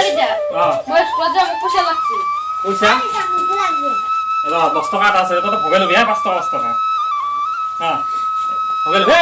বাড়ি যা মই স্কুলত যাব পয়সা লাগছে পয়সা লাগবে 10 টাকা আছে তো ভগে লবি 5 টাকা 5 টাকা হ্যাঁ ভগে লবি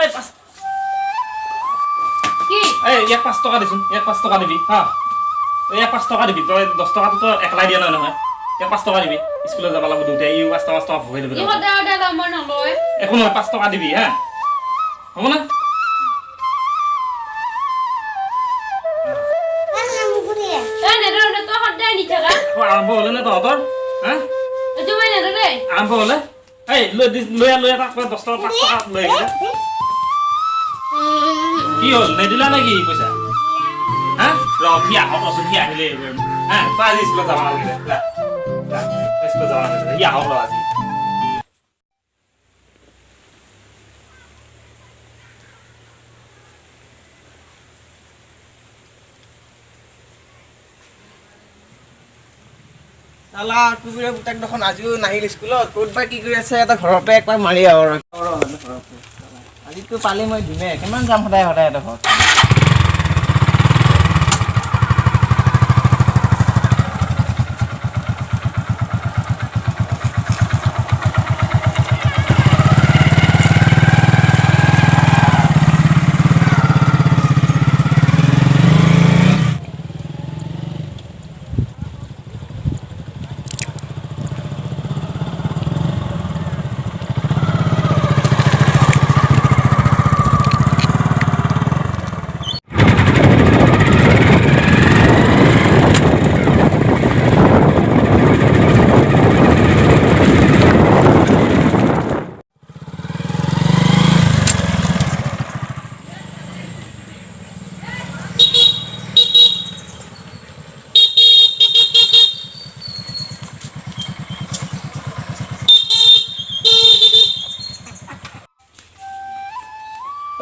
এই 5 কি এই 5 টাকা দিছুন 5 টাকা দিবি হ্যাঁ এই 5 টাকা দিবি তই 10 টাকা তো একলাই দিয়া নহয় 5 টাকা দিবি স্কুলে যাব লাগব দুটাই 5 টাকা ভগে লবি ইহো দেও মই নলয় এখন 5 টাকা দিবি হ্যাঁ হ'ব না আৰম্ভ হলে নে তহঁতৰ হা আৰম্ভ হলে এই লৈ তাক 10 টাকা 5 টাকা লৈ আহিলে কি হ'ল নেদিলা নেকি পইচা হা ৰখি আহক সি আহিলে হা তই আজি স্কুলত যাব নালাগে স্কুলত যাব নালাগে সি আহক আজি তালা টুকুৰে পুতেক দেখোন আজিও নাহিল স্কুলত ক'ত বা কি কৰি আছে এটা ঘৰতে একবাৰ মাৰি আহ আজিতো পালে মই দিমে কিমান যাম সদায় সদায় এটা ঘৰত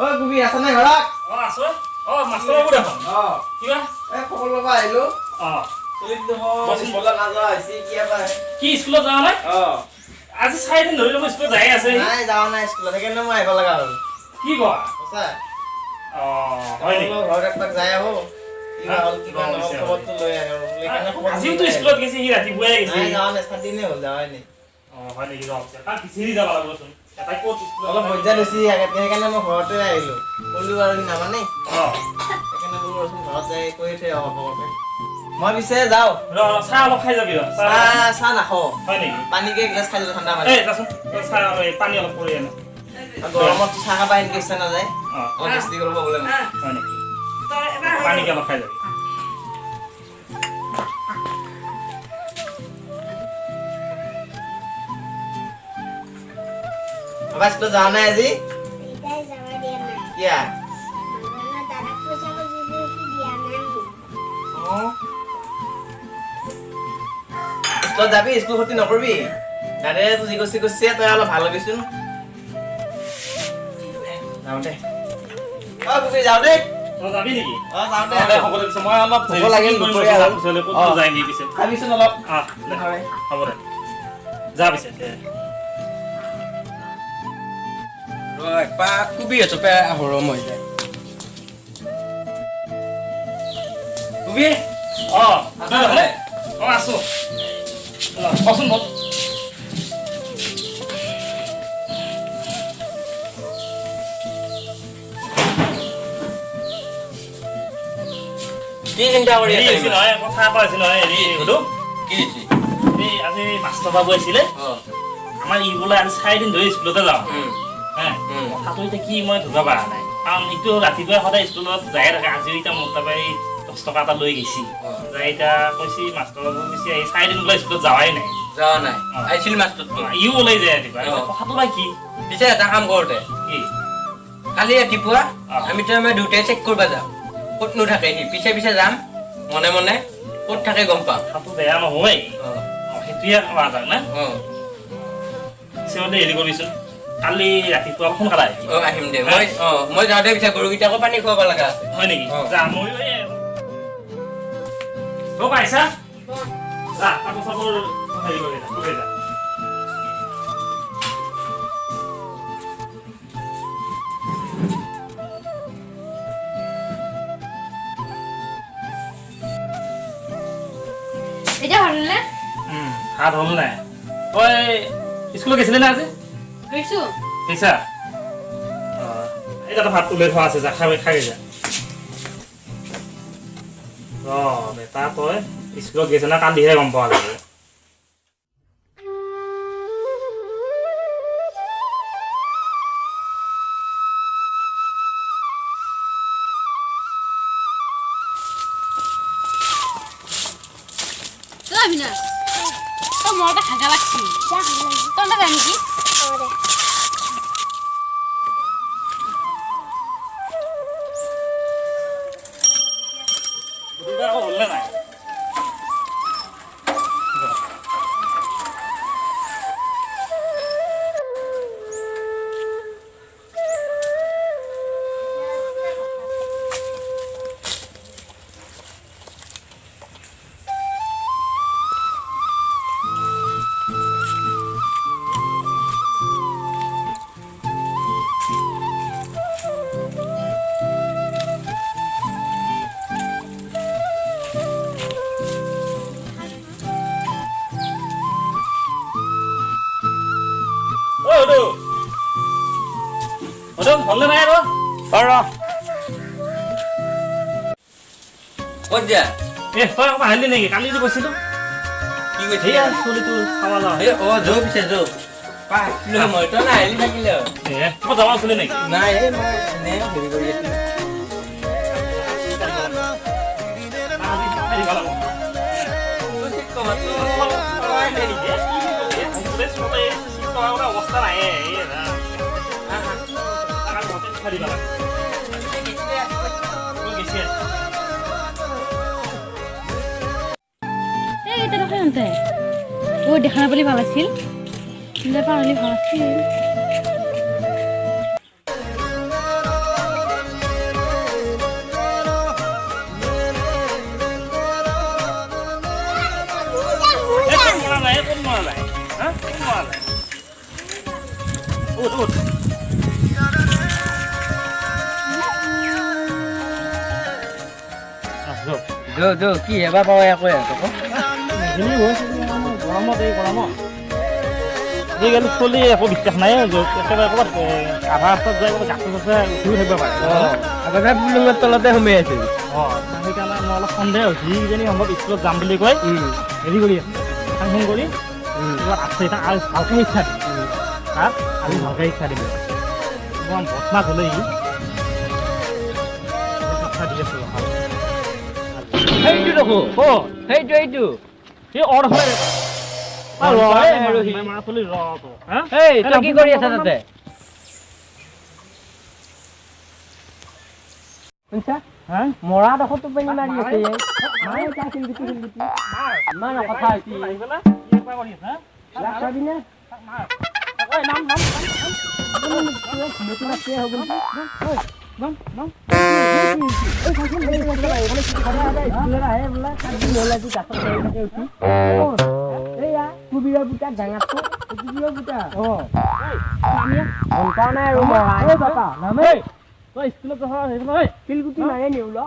ঐ গুবি আছ নাই ঘৰত আছো মাষ্টৰ বাবু দেখোন কিবা খবৰ ল'ব আহিলো কি স্কুলত যোৱা নাই আজি 4 দিন ধৰি মই স্কুলত যাই আছে নাই যাৱা নাই স্কুলত সেইকাৰণে মই আহিব লগা হ'ল কি কোৱা সঁচা হয় নেকি ঘৰত একবাৰ যাই আহো কিবা হ'ল কিবা নহ'ল খবৰটো লৈ আহো আজিও তো স্কুলত গৈছে সি ৰাতিপুৱাই গৈছে নাই যাৱা নাই 7 দিনে হ'ল যাৱাই নাই হয় নেকি তাক বিচাৰি যাব লাগিবচোন এটা ক'ত অলপ মজ্জা লৈছি সেইকাৰণে মই ঘৰতে আহিলো ক'লো আৰু নামানে সেইকাৰণে বোলো ৰচোন ঘৰত যাই কৈ থৈ আহো খবৰকে মই পিছে যাওঁ চাহ অলপ খাই যাবি চাহ নাখাওঁ হয় নেকি পানীকে এগিলাচ খাই দিলোঁ ঠাণ্ডা পানী যাচোন চাহ পানী অলপ কৰি আনো গৰমত চাহ খাব এনেকৈ ইচ্ছা নাযায় অলপ টেষ্টি কৰিব বোলে হয় নেকি পানীকে অলপ খাই যাবি বাবা স্কুলত যাৱা নাই আজি কিয়া স্কুলত যাবি স্কুল ক্ষতি নকৰিবি দাদাই যি কৈছে কৈছে তই অলপ ভাল হ'বিচোন যাওঁ দে গুবি যাওঁ দেই যাবি নেকি যাওঁ দে হ'ব দে মই অলপ ভোক লাগিল দুপৰীয়া হ'ল ক'ত যায় নি পিছে খাবিচোন অলপ হ'ব দে যা পিছে Pak kubi ya coba horomo ya. Kubi? Ada boleh? Masuk. Masuk bot. Di indah wali ini sih noy, kok apa sih noy? Ini udah? Gini sih. Ini asli master babu sih le. Amar ibu lah 4 দিন ধৰি স্কুলতে যাওঁ কথাটো এতিয়া কি মই ধৰিব পৰা নাই কাৰণ এইটো ৰাতিপুৱাই সদায় স্কুলত যাই থাকে আজি এতিয়া মোৰ তাৰপৰা 10 টকা এটা লৈ গৈছি যাই এতিয়া কৈছি মাষ্টৰ বাবু কৈছি এই 4 দিন বোলে স্কুলত যাৱাই নাই যাৱা নাই আহিছিল মাষ্টৰটো ইও ওলাই যায় ৰাতিপুৱা কথাটো বা কি পিছে এটা কাম কৰোঁতে কি কালি ৰাতিপুৱা আমি দুটাই চেক কৰিব যাম ক'ত নাথাকে সি পিছে পিছে যাম মনে মনে ক'ত থাকে গম পাম কথাটো বেয়া নহয় সেইটোৱে কোৱা যাক না সিহঁতে হেৰি কৰিছোঁ কালি ৰাতিপুৱা সোনকালে আহিম দে মই যাওঁতে পিছে গৰুকেইটাকো পানী খুৱাব লগা আছে হয় নেকি যা মই পাইছা যা কাপোৰ চাপোৰ হেৰি কৰি যা ভাত হ'ল নাই তই স্কুলত গৈছিলি না আজি গৈছো গৈছা এই তাতে ভাত তুলি থোৱা আছে যা খাই যা বেটা তই স্কুলত গৈছে না কান্দিহে গম পোৱা যাব Avinas, তোৰ মনটা খাগা লাগছে তোমৰা জানি কি হলে নাই হলে নাই আৰু ক'ত যা তই আহিলি নেকি কালি যে কৈছিলো কি কৈছে সেয়া চলিটো খাৱা লোৱা যৌ পিছে যৌ মই তই নাহিলি থাকিলে ক'ত যাবা আছিলে নেকি নাই মই এনে হেৰি কৰি আছিলো অৱস্থা নাই দেখা নাপালি ভাল আছিল পাহলি ভাল আছিল কি এবাৰ পাওঁ আকৌ গৰমত আজিকালি চলি একো বিশ্বাস নাই একেবাৰে ক'ৰবাত আধা ৰাস্তাত যাই ক'ৰবাত গাছে চাছে উঠিও থাকিব পাৰে আগতে পুলিঙৰ তলতে সোমাই আছিল সেইকাৰণে মই অলপ সন্দেহ হৈছে যিজনী সম্ভৱ স্কুলত যাম বুলি কৈ হেৰি কৰি আছে ফাংচন কৰি আছে তাক আৰু ভালকৈ শিক্ষা দিম তাক আমি ভালকৈ শিক্ষা দিম অকণমান বদমাছ হ'লে শিক্ষা দি আছোঁ সেইটো দেখো সেইটো এই অৰ হয় কি কৰি আছা তাতে মৰা দেখো টোপনি মাৰি আছে ইমান কথা কুবিৰা বুটা ডাঙাটো কুবিৰা বুটা ঘণ্টা নাই আৰু তই স্কুলত নহয় শিলগুটি মাৰে নিউল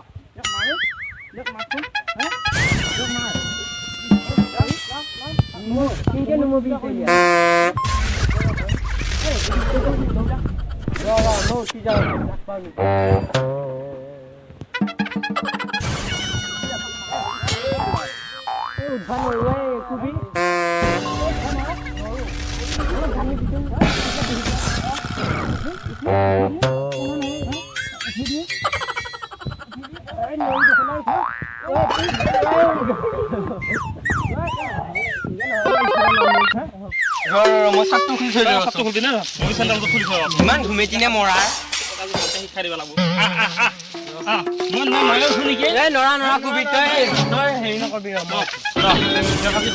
কুবি ইমান ঘুমেটিনে মৰা শিক্ষা দিব লাগিব নৰা নৰা কুবি তই হেৰি নকবি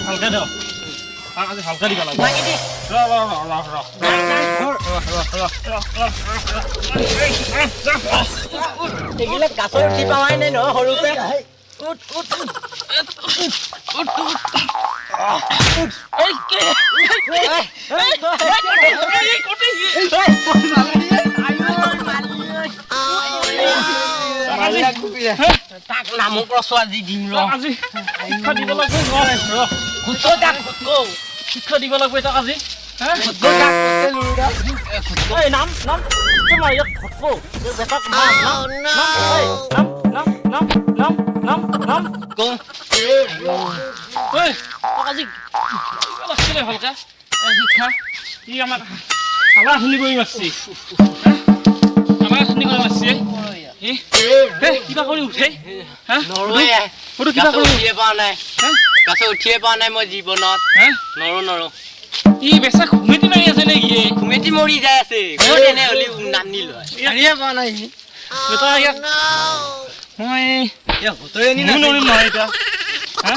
ভালকে দিয় আজি ভালকে দিব লাগিব এইবিলাক গাছৰ উঠি পাৱাই নাই নহয় সৰুকে তাক নামক ৰচোৱা আজি দিম আজি শিক্ষা দিব লাগিব খুটকো যাক খুটকো শিক্ষা দিব লাগব এটা আজি হ্যাঁ খুটকো যাক লুৰুদা এই নাম তোমাৰ ইয়াত খুটকো বেটাক নাম নাম কো ঐ আজি লাগছিলে ভালকা শিক্ষা কি আমাৰ আলা শুনি গৈ মাছছি আমাৰ শুনি গৈ মাছছি কিবা কৰি উঠে হা নৰয়ে ওটো কিবা কৰি উঠিয়ে পোৱা নাই হা কাছে উঠিয়ে পোৱা নাই মই জীৱনত হা নৰো ই বেছা ঘুমেটি মাৰি আছে নেকি ঘুমেটি মৰি যায় আছে ঘৰত এনে হলি নানি লয় আনিয়ে পোৱা নাই বেটা ইয়াক মই হতৰে নি নৰিম নহয় এটা হা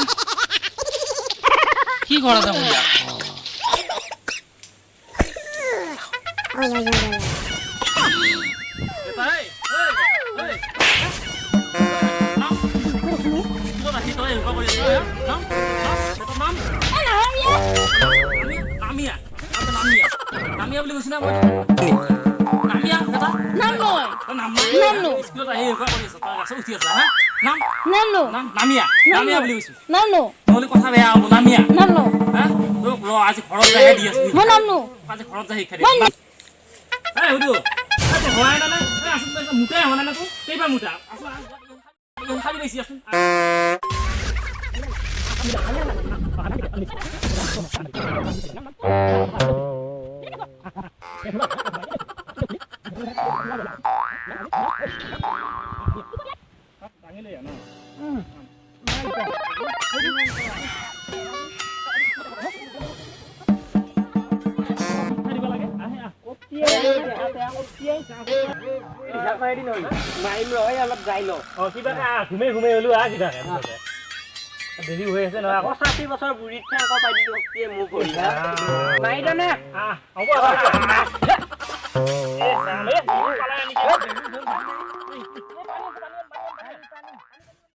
কি কৰা যাব ইয়াক নামিয়া বুলি কৈছ না মই নামিয়া কথা নাম নয় নামনো স্কুলত আহি এনেকুৱা কৰি আছ তই গাছত উঠি আছা হা নাম নামনো নামিয়া বুলি কৈছো নামনো নহ'লে কথা বেয়া হ'ব নামিয়া নামনো হা তোক ৰ আজি ঘৰত যাই দি আছো মই নামনো আজি ঘৰত যাই শিক্ষা দি এই হুদু তই হোৱাই না আচোন তই মুটাই হোৱা নাই না তোৰ কেইবা মুটা আচোন খালি বেছি আচোন ঘুমে হলো কিবা দেৰি হৈ আছে নহয় আকৌ 60 বছৰ বুঢ়ীত আকৌ পাই দিও মোক ভৰি মাৰি দে নে হ'ব